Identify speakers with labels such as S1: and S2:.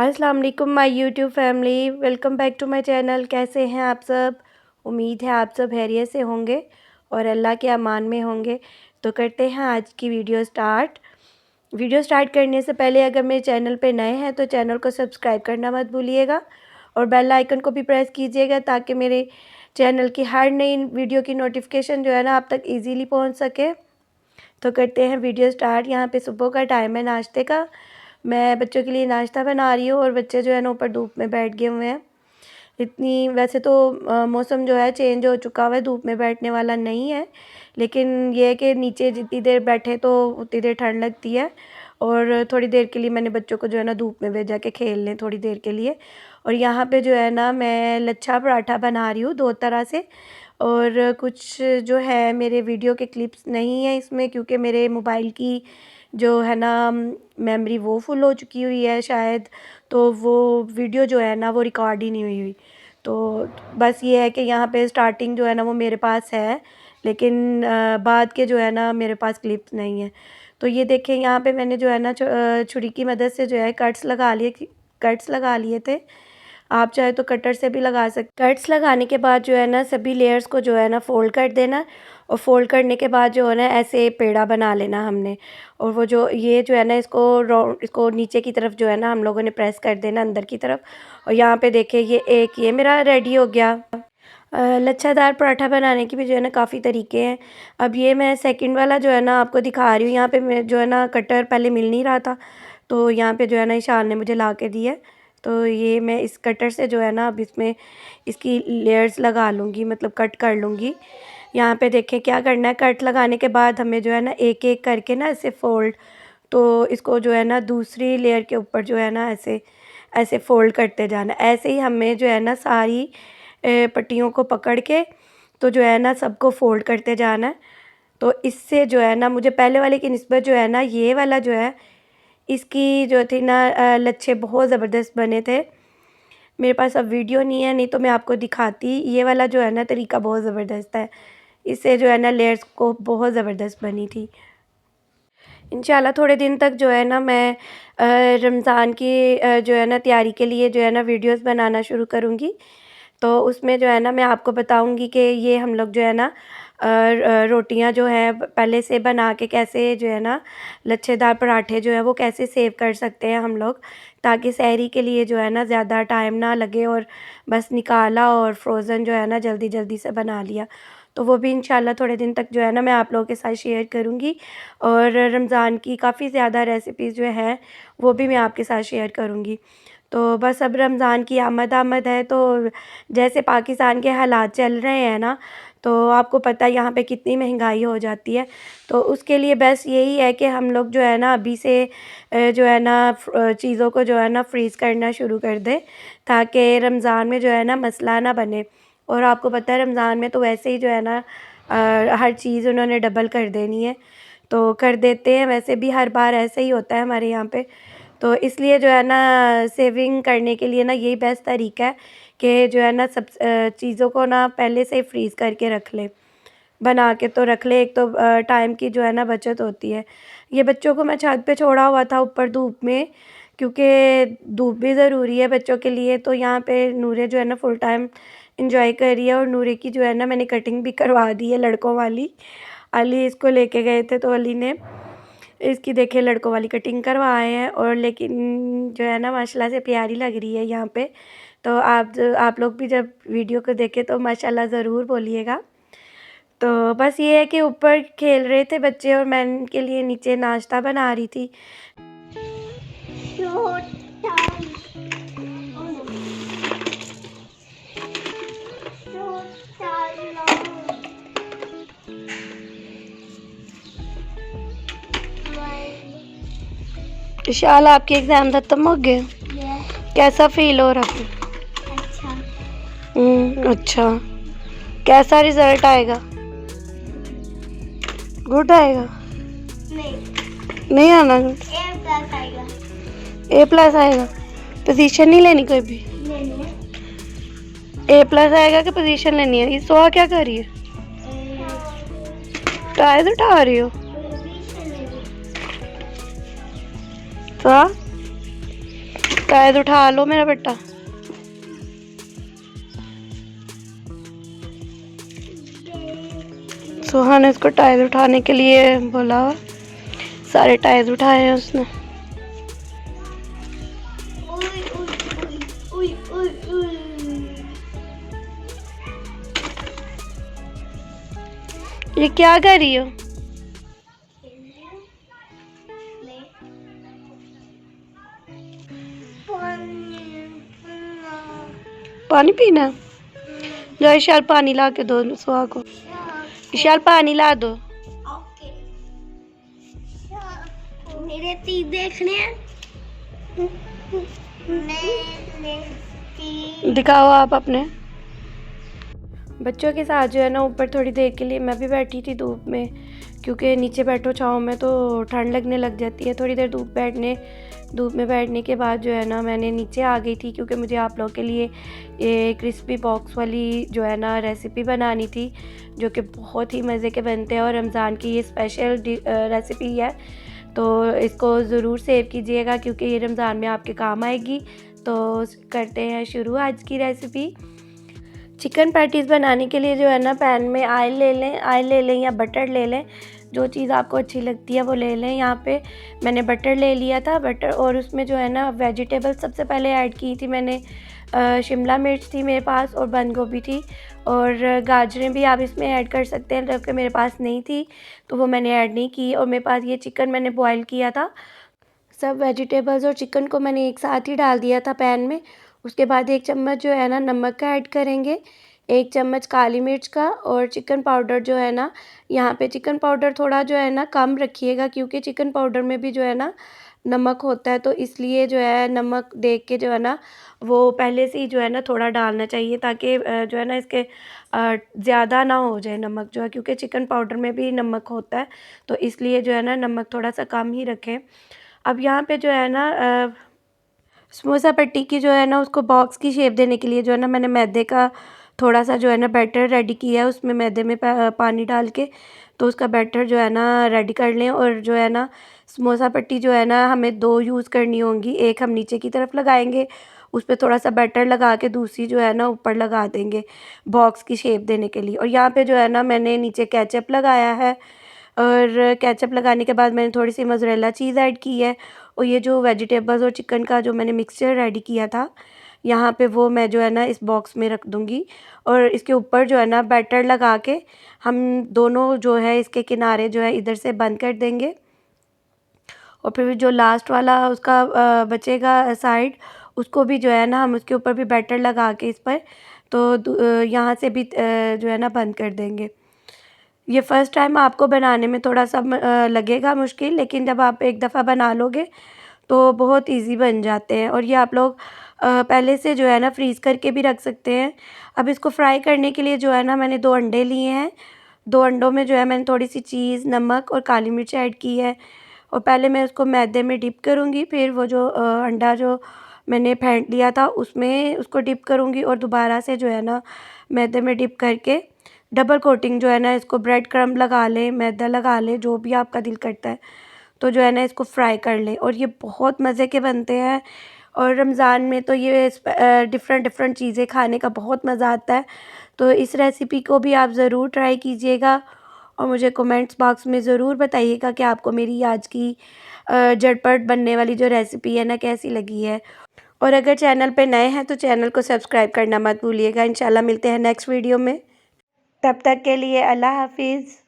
S1: अस्सलाम वालेकुम my YouTube family, welcome back to my channel. कैसे हैं आप सब? उम्मीद है आप सब खैरियत से होंगे और अल्लाह के अमान में होंगे। तो करते हैं आज की वीडियो स्टार्ट। वीडियो स्टार्ट करने से पहले अगर मेरे चैनल पे नए हैं तो चैनल को सब्सक्राइब करना मत भूलिएगा और बेल आइकन को भी प्रेस कीजिएगा ताकि मेरे चैनल की हर नई वीडियो की नोटिफिकेशन जो है ना आप तक ईज़िली पहुँच सके। तो करते हैं वीडियो स्टार्ट। यहाँ पे सुबह का टाइम है नाश्ते का। मैं बच्चों के लिए नाश्ता बना रही हूँ और बच्चे जो है ना ऊपर धूप में बैठ गए हुए हैं। इतनी वैसे तो मौसम जो है चेंज हो चुका हुआ है, धूप में बैठने वाला नहीं है, लेकिन ये है कि नीचे जितनी देर बैठे तो उतनी देर ठंड लगती है। और थोड़ी देर के लिए मैंने बच्चों को जो है ना धूप में भेजा के खेल लें थोड़ी देर के लिए। और यहाँ पे जो है ना मैं लच्छा पराठा बना रही हूँ 2 तरह से। और कुछ जो है मेरे वीडियो के क्लिप्स नहीं है इसमें, क्योंकि मेरे मोबाइल की जो है ना मेमोरी वो फुल हो चुकी हुई है शायद, तो वो वीडियो जो है ना वो रिकॉर्ड ही नहीं हुई। तो बस ये है कि यहाँ पे स्टार्टिंग जो है ना वो मेरे पास है, लेकिन बाद के जो है ना मेरे पास क्लिप्स नहीं है। तो ये देखें यहाँ पे मैंने जो है ना छुरी की मदद से जो है कट्स लगा लिए थे। आप चाहे तो कटर से भी लगा सकते। कट्स लगाने के बाद जो है ना सभी लेयर्स को जो है ना फ़ोल्ड कर देना और फ़ोल्ड करने के बाद जो है ना ऐसे पेड़ा बना लेना हमने। और वो जो ये जो है ना इसको नीचे की तरफ जो है ना हम लोगों ने प्रेस कर देना अंदर की तरफ। और यहाँ पे देखिए ये मेरा रेडी हो गया। लच्छादार पराठा बनाने की भी जो है ना काफ़ी तरीके हैं। अब ये मैं सेकंड वाला जो है ना आपको दिखा रही हूँ। यहाँ पे मैं जो है ना कटर पहले मिल नहीं रहा था, तो यहाँ पे जो है ना ईशान ने मुझे ला के दिया। तो ये मैं इस कटर से जो है ना अब इसमें इसकी लेयर्स लगा लूँगी, मतलब कट कर लूँगी। यहाँ पे देखें क्या करना है, कट लगाने के बाद हमें जो है ना एक एक करके ना ऐसे फ़ोल्ड, तो इसको जो है ना दूसरी लेयर के ऊपर जो है ना ऐसे ऐसे फ़ोल्ड करते जाना। ऐसे ही हमें जो है ना सारी पट्टियों को पकड़ के तो जो है ना सबको फ़ोल्ड करते जाना है। तो इससे जो है ना मुझे पहले वाले की निस्बत जो है ना ये वाला जो है इसकी जो थी ना लच्छे बहुत ज़बरदस्त बने थे। मेरे पास अब वीडियो नहीं है, नहीं तो मैं आपको दिखाती। ये वाला जो है ना तरीका बहुत ज़बरदस्त है, इससे जो है ना लेयर्स को बहुत ज़बरदस्त बनी थी। इंशाल्लाह थोड़े दिन तक जो है ना मैं रमज़ान की जो है ना तैयारी के लिए जो है ना वीडियोस बनाना शुरू करूँगी। तो उसमें जो है ना मैं आपको बताऊँगी कि ये हम लोग जो है ना रोटियां जो है पहले से बना के कैसे जो है ना लच्छेदार पराठे जो है वो कैसे सेव कर सकते हैं हम लोग, ताकि सहरी के लिए जो है ना ज़्यादा टाइम ना लगे और बस निकाला और फ्रोज़न जो है ना जल्दी जल्दी से बना लिया। तो वो भी इंशाल्लाह थोड़े दिन तक जो है ना मैं आप लोगों के साथ शेयर करूँगी। और रमज़ान की काफ़ी ज़्यादा रेसिपीज़ जो है वो भी मैं आपके साथ शेयर करूँगी। तो बस अब रमज़ान की आमद है, तो जैसे पाकिस्तान के हालात चल रहे हैं ना, तो आपको पता है यहाँ पे कितनी महंगाई हो जाती है। तो उसके लिए बस यही है कि हम लोग जो है ना अभी से जो है ना चीज़ों को जो है ना फ्रीज़ करना शुरू कर दें, ताकि रमज़ान में जो है ना मसला ना बने। और आपको पता है रमज़ान में तो वैसे ही जो है ना हर चीज़ उन्होंने डबल कर देनी है, तो कर देते हैं। वैसे भी हर बार ऐसे ही होता है हमारे यहाँ पे। तो इसलिए जो है ना सेविंग करने के लिए ना यही बेस्ट तरीका है कि जो है ना सब चीज़ों को ना पहले से फ्रीज़ करके रख ले, बना के तो रख ले। एक तो टाइम की जो है ना बचत होती है। ये बच्चों को मैं छत पे छोड़ा हुआ था ऊपर धूप में, क्योंकि धूप भी ज़रूरी है बच्चों के लिए। तो यहाँ पे नूरे जो है ना फुल टाइम इंजॉय कर रही है और नूरे की जो है ना मैंने कटिंग भी करवा दी है लड़कों वाली। अली इसको लेके गए थे तो अली ने इसकी देखिए लड़कों वाली कटिंग करवाए हैं। और लेकिन जो है ना माशाल्लाह से प्यारी लग रही है यहाँ पे। तो आप लोग भी जब वीडियो को देखें तो माशाल्लाह ज़रूर बोलिएगा। तो बस ये है कि ऊपर खेल रहे थे बच्चे और मैं इनके लिए नीचे नाश्ता बना रही थी। विशाल आपके एग्ज़ाम खत्म हो गए? कैसा फील हो रहा है? अच्छा। कैसा रिजल्ट आएगा? गुड आएगा? नहीं आना गुड? A+ आएगा। पोजीशन नहीं लेनी कोई भी? A+ आएगा कि पोजीशन लेनी है? ये सोआ क्या कर रही है? टायर उठा रही हो? तो टायर उठा लो मेरा बेटा। सुहा ने उसको टायर उठाने के लिए बोला, सारे टायर उठाए हैं उसने। ये क्या कर रही हो? पानी पीना? लो इशाल पानी ला के दो सुहा को। इशाल पानी ला दो।
S2: मेरे तीर देखने हैं।
S1: दिखाओ आप अपने बच्चों के साथ जो है ना ऊपर थोड़ी देर के लिए मैं भी बैठी थी धूप में, क्योंकि नीचे बैठो छाँव में तो ठंड लगने लग जाती है। थोड़ी देर धूप में बैठने के बाद जो है ना मैंने नीचे आ गई थी, क्योंकि मुझे आप लोगों के लिए ये क्रिस्पी बॉक्स वाली जो है ना रेसिपी बनानी थी, जो कि बहुत ही मज़े के बनते हैं और रमज़ान की ये स्पेशल रेसिपी है। तो इसको ज़रूर सेव कीजिएगा, क्योंकि ये रमज़ान में आपके काम आएगी। तो करते हैं शुरू आज की रेसिपी। चिकन पैटीज़ बनाने के लिए जो है ना पैन में ऑयल ले लें या बटर ले लें, जो चीज़ आपको अच्छी लगती है वो ले लें। यहाँ पे मैंने बटर ले लिया था, बटर, और उसमें जो है ना वेजिटेबल सबसे पहले ऐड की थी मैंने। शिमला मिर्च थी मेरे पास और बंद गोभी थी, और गाजरें भी आप इसमें ऐड कर सकते हैं, जबकि मेरे पास नहीं थी तो वो मैंने ऐड नहीं की। और मेरे पास ये चिकन मैंने बॉयल किया था। सब वेजिटेबल्स और चिकन को मैंने एक साथ ही डाल दिया था पैन में। उसके बाद 1 चम्मच जो है ना नमक का ऐड करेंगे, 1 चम्मच काली मिर्च का, और चिकन पाउडर जो है ना, यहाँ पे चिकन पाउडर थोड़ा जो है ना कम रखिएगा, क्योंकि चिकन पाउडर में भी जो है ना नमक होता है। तो इसलिए जो है नमक देख के जो है ना वो पहले से ही जो है ना थोड़ा डालना चाहिए, ताकि जो है ना इसके ज़्यादा ना हो जाए नमक जो है, क्योंकि चिकन पाउडर में भी नमक होता है। तो इसलिए जो है ना नमक थोड़ा सा कम ही रखें। अब यहाँ पे जो है ना समोसा पट्टी की जो है ना उसको बॉक्स की शेप देने के लिए जो है ना मैंने मैदे का थोड़ा सा जो है ना बैटर रेडी किया है। उसमें मैदे में पानी डाल के तो उसका बैटर जो है ना रेडी कर लें। और जो है ना समोसा पट्टी जो है ना हमें 2 यूज़ करनी होंगी। एक हम नीचे की तरफ लगाएंगे, उस पर थोड़ा सा बैटर लगा के दूसरी जो है ना ऊपर लगा देंगे बॉक्स की शेप देने के लिए। और यहाँ पे जो है ना मैंने नीचे केचप लगाया है, और केचप लगाने के बाद मैंने थोड़ी सी मोज़रेला चीज़ ऐड की है। और ये जो वेजिटेबल्स और चिकन का जो मैंने मिक्सचर रेडी किया था यहाँ पे, वो मैं जो है ना इस बॉक्स में रख दूँगी। और इसके ऊपर जो है ना बैटर लगा के हम दोनों जो है इसके किनारे जो है इधर से बंद कर देंगे। और फिर जो लास्ट वाला उसका बचेगा साइड, उसको भी जो है ना हम उसके ऊपर भी बैटर लगा के इस पर तो यहाँ से भी जो है ना बंद कर देंगे। ये फ़र्स्ट टाइम आपको बनाने में थोड़ा सा लगेगा मुश्किल, लेकिन जब आप एक दफ़ा बना लोगे तो बहुत इजी बन जाते हैं। और ये आप लोग पहले से जो है ना फ्रीज़ करके भी रख सकते हैं। अब इसको फ्राई करने के लिए जो है ना मैंने 2 अंडे लिए हैं। 2 अंडों में जो है मैंने थोड़ी सी चीज़, नमक और काली मिर्च ऐड की है। और पहले मैं उसको मैदे में डिप करूँगी, फिर वो जो अंडा जो मैंने फेंट लिया था उसमें उसको डिप करूँगी, और दोबारा से जो है ना मैदे में डिप करके डबल कोटिंग जो है ना इसको ब्रेड क्रम्ब लगा लें, मैदा लगा लें, जो भी आपका दिल करता है, तो जो है ना इसको फ्राई कर लें। और ये बहुत मज़े के बनते हैं, और रमज़ान में तो ये डिफ़रेंट चीज़ें खाने का बहुत मज़ा आता है। तो इस रेसिपी को भी आप ज़रूर ट्राई कीजिएगा, और मुझे कमेंट्स बॉक्स में ज़रूर बताइएगा कि आपको मेरी आज की झटपट बनने वाली जो रेसिपी है ना कैसी लगी है। और अगर चैनल पे नए हैं तो चैनल को सब्सक्राइब करना मत भूलिएगा। इंशाल्लाह मिलते हैं नेक्स्ट वीडियो में। तब तक के लिए अल्लाह हाफ़िज़।